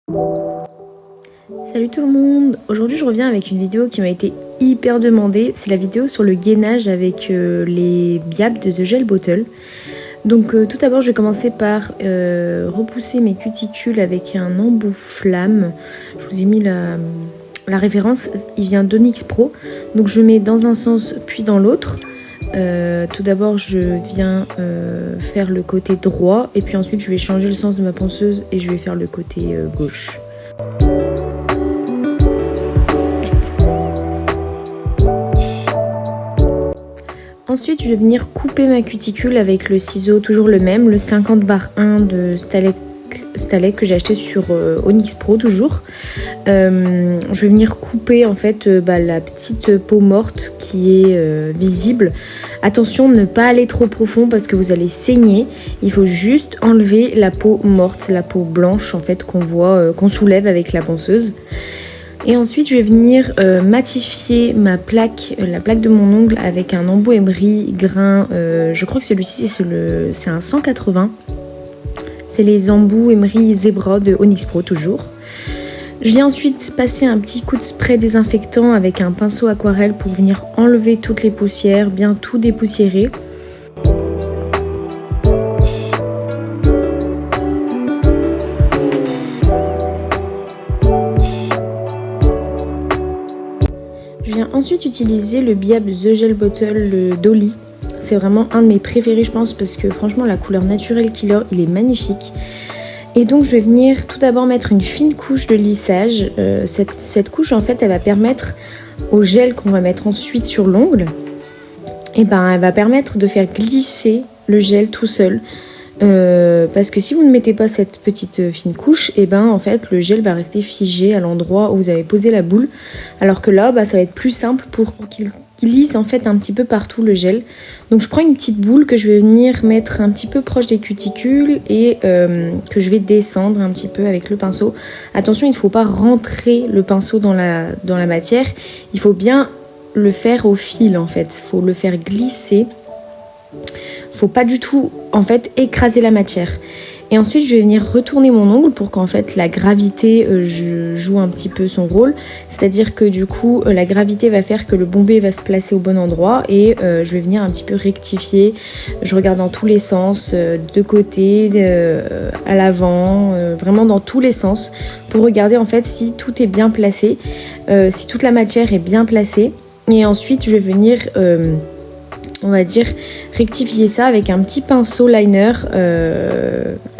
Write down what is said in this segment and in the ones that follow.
Salut tout le monde, aujourd'hui je reviens avec une vidéo qui m'a été hyper demandée. C'est la vidéo sur le gainage avec les biabs de The Gel Bottle. Donc tout d'abord je vais commencer par repousser mes cuticules avec un embout flamme. Je vous ai mis la référence, il vient d'Onyx Pro. Donc je mets dans un sens puis dans l'autre. Tout d'abord je viens faire le côté droit et puis ensuite je vais changer le sens de ma ponceuse et je vais faire le côté gauche. Ensuite je vais venir couper ma cuticule avec le ciseau toujours le même, le 50/1 de Stalek que j'ai acheté sur Onyx Pro toujours. Je vais venir couper en fait la petite peau morte qui est visible. Attention, ne pas aller trop profond parce que vous allez saigner. Il faut juste enlever la peau morte, la peau blanche en fait qu'on voit, qu'on soulève avec la ponceuse. Et ensuite je vais venir matifier ma plaque, la plaque de mon ongle avec un embout emery grain, je crois que celui-ci c'est un 180. C'est les embouts emery Zebra de Onyx Pro toujours. Je viens ensuite passer un petit coup de spray désinfectant avec un pinceau aquarelle pour venir enlever toutes les poussières, bien tout dépoussiérer. Je viens ensuite utiliser le biab The Gel Bottle Dolly. C'est vraiment un de mes préférés je pense parce que franchement la couleur naturelle qu'il a, il est magnifique. Et donc je vais venir tout d'abord mettre une fine couche de lissage. Cette couche en fait elle va permettre au gel qu'on va mettre ensuite sur l'ongle, elle va permettre de faire glisser le gel tout seul. Parce que si vous ne mettez pas cette petite fine couche, en fait le gel va rester figé à l'endroit où vous avez posé la boule, alors que là ça va être plus simple pour qu'il glisse en fait un petit peu partout le gel. Donc je prends une petite boule que je vais venir mettre un petit peu proche des cuticules et que je vais descendre un petit peu avec le pinceau. Attention, il ne faut pas rentrer le pinceau dans la matière, il faut bien le faire au fil en fait, il faut le faire glisser. Faut pas du tout en fait écraser la matière. Et ensuite je vais venir retourner mon ongle pour qu'en fait la gravité joue un petit peu son rôle. C'est-à-dire que du coup la gravité va faire que le bombé va se placer au bon endroit et je vais venir un petit peu rectifier. Je regarde dans tous les sens, de côté, à l'avant, vraiment dans tous les sens pour regarder en fait si tout est bien placé, si toute la matière est bien placée. Et ensuite je vais venir on va dire rectifier ça avec un petit pinceau liner.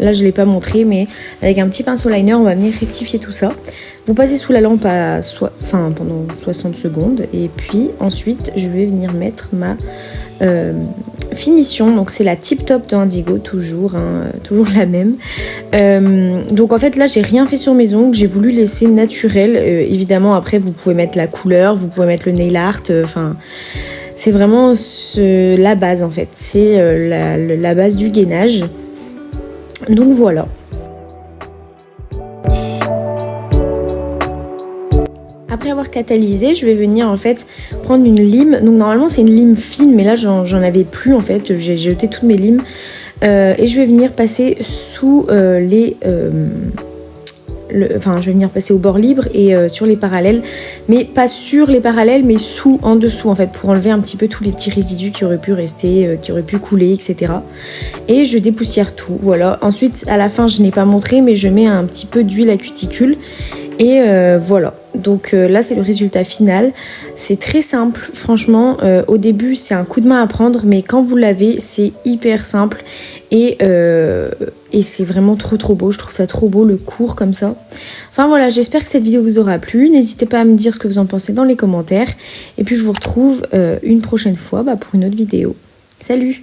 Là je ne l'ai pas montré, mais avec un petit pinceau liner on va venir rectifier tout ça. Vous passez sous la lampe pendant 60 secondes et puis ensuite je vais venir mettre ma finition. Donc c'est la Tip Top de Indigo toujours, toujours la même. Donc en fait là j'ai rien fait sur mes ongles, j'ai voulu laisser naturel. Évidemment après vous pouvez mettre la couleur, vous pouvez mettre le nail art, c'est vraiment la base en fait, c'est la base du gainage. Donc voilà. Après avoir catalysé, je vais venir en fait prendre une lime. Donc normalement c'est une lime fine, mais là j'en avais plus en fait, j'ai jeté toutes mes limes. Et je vais venir passer sous je vais venir passer au bord libre et sur les parallèles, mais pas sur les parallèles mais en dessous en fait, pour enlever un petit peu tous les petits résidus qui auraient pu rester, qui auraient pu couler, etc. Et je dépoussière tout, voilà. Ensuite à la fin je n'ai pas montré mais je mets un petit peu d'huile à cuticule et voilà. Donc là c'est le résultat final. C'est très simple franchement, au début c'est un coup de main à prendre, mais quand vous l'avez c'est hyper simple et c'est vraiment trop beau. Je trouve ça trop beau, le cours comme ça. Enfin voilà, j'espère que cette vidéo vous aura plu. N'hésitez pas à me dire ce que vous en pensez dans les commentaires et puis je vous retrouve une prochaine fois pour une autre vidéo. Salut!